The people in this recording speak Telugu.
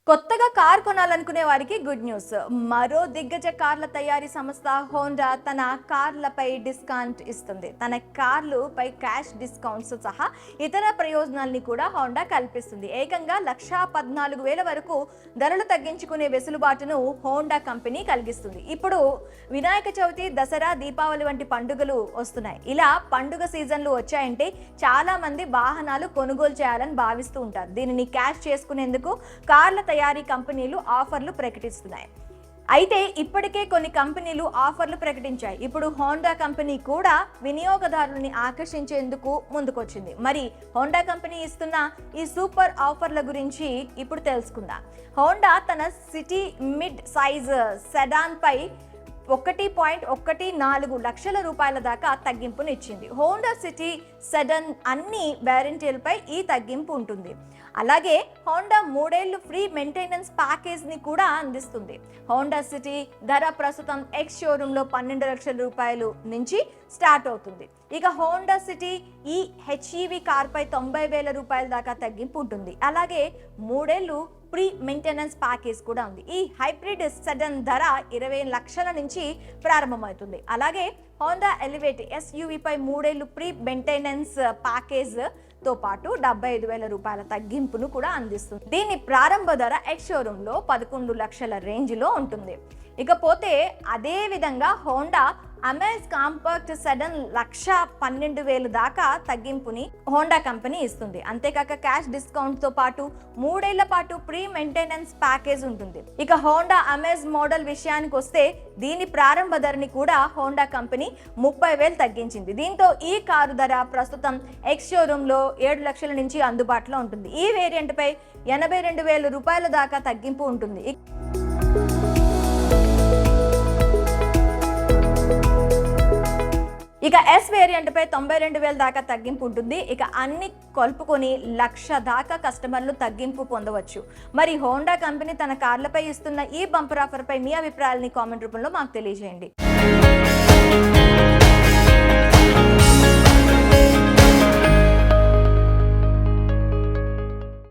కొత్తగా కార్ కొనాలనుకునే వారికి గుడ్ న్యూస్. మరో దిగ్గజ కార్ల తయారీ సంస్థ హోండా తన కార్లపై డిస్కౌంట్ ఇస్తుంది. తన కార్లపై క్యాష్ డిస్కౌంట్స్ సహా ఇతర ప్రయోజనాల్ని కూడా హోండా కల్పిస్తుంది. ఏకంగా 1,14,000 వరకు ధరలు తగ్గించుకునే వెసులుబాటును హోండా కంపెనీ కలిగిస్తుంది. ఇప్పుడు వినాయక చవితి, దసరా, దీపావళి వంటి పండుగలు వస్తున్నాయి. ఇలా పండుగ సీజన్లు వచ్చాయంటే చాలా మంది వాహనాలు కొనుగోలు చేయాలని భావిస్తూ ఉంటారు. దీనిని క్యాష్ చేసుకునేందుకు కార్ల తయారీ కంపెనీలు ఆఫర్లు ప్రకటిస్తున్నాయి. అయితే ఇప్పటికే కొన్ని కంపెనీలు ఆఫర్లు ప్రకటించాయి. ఇప్పుడు హోండా కంపెనీ కూడా వినియోగదారులని ఆకర్షించేందుకు ముందుకొచ్చింది. మరి హోండా కంపెనీ ఇస్తున్న ఈ సూపర్ ఆఫర్ల గురించి ఇప్పుడు తెలుసుకుందాం. హోండా తన సిటీ మిడ్ సైజ్ సెడాన్ పై 1.14 లక్షల రూపాయల దాకా తగ్గింపునిచ్చింది. హోండా సిటీ సెడన్ అన్ని వేరియంట్లపై ఈ తగ్గింపు ఉంటుంది. అలాగే హోండా 3 ఏళ్లు ఫ్రీ మెయింటెనెన్స్ ప్యాకేజ్ ని కూడా అందిస్తుంది. హోండా సిటీ ధర ప్రస్తుతం ఎక్స్ షోరూమ్ లో 12 లక్షల రూపాయలు నుంచి స్టార్ట్ అవుతుంది. ఇక హోండా సిటీ ఈ హెచ్ఈవి కార్ పై 90,000 రూపాయల దాకా తగ్గింపు ఉంటుంది. అలాగే 3 ఏళ్లు ప్రీ మెయింటెనెన్స్ ప్యాకేజ్ కూడా ఉంది. ఈ హైబ్రిడ్ సెడన్ ధర 20 లక్షల నుంచి ప్రారంభమవుతుంది. అలాగే హోండా ఎలివేట్ ఎస్యూవి పై 3 ఏళ్లు ప్రీ మెయింటెనెన్స్ ప్యాకేజ్ తో పాటు 75,000 రూపాయల తగ్గింపును కూడా అందిస్తుంది. దీని ప్రారంభ ధర ఎక్స్ షోరూమ్ లో 11 లక్షల రేంజ్ లో ఉంటుంది. ఇకపోతే అదే విధంగా హోండా అమేజ్ కాంపాక్ట్ సెడన్ 1,12,000 దాకా తగ్గింపుని హోండా కంపెనీ ఇస్తుంది. అంతేకాక క్యాష్ డిస్కౌంట్ తో పాటు 3 ఏళ్ల పాటు ప్రీ మెయింటెనెన్స్ ప్యాకేజ్ ఉంటుంది. ఇక హోండా అమేజ్ మోడల్ విషయానికి వస్తే దీని ప్రారంభ ధరని కూడా హోండా కంపెనీ 30,000 తగ్గించింది. దీంతో ఈ కారు ధర ప్రస్తుతం ఎక్స్ షోరూమ్ లో 7 లక్షల నుంచి అందుబాటులో ఉంటుంది. ఈ వేరియంట్ పై 82,000 రూపాయల దాకా తగ్గింపు ఉంటుంది. ఇక ఎస్ వేరియంట్ పై 92,000 దాకా తగ్గింపు ఉంటుంది. ఇక అన్ని కలుపుకొని 1,00,000 దాకా కస్టమర్లు తగ్గింపు పొందవచ్చు. మరి హోండా కంపెనీ తన కార్లపై ఇస్తున్న ఈ బంపర్ ఆఫర్ పై మీ అభిప్రాయాలని కామెంట్ రూపంలో మాకు తెలియజేయండి.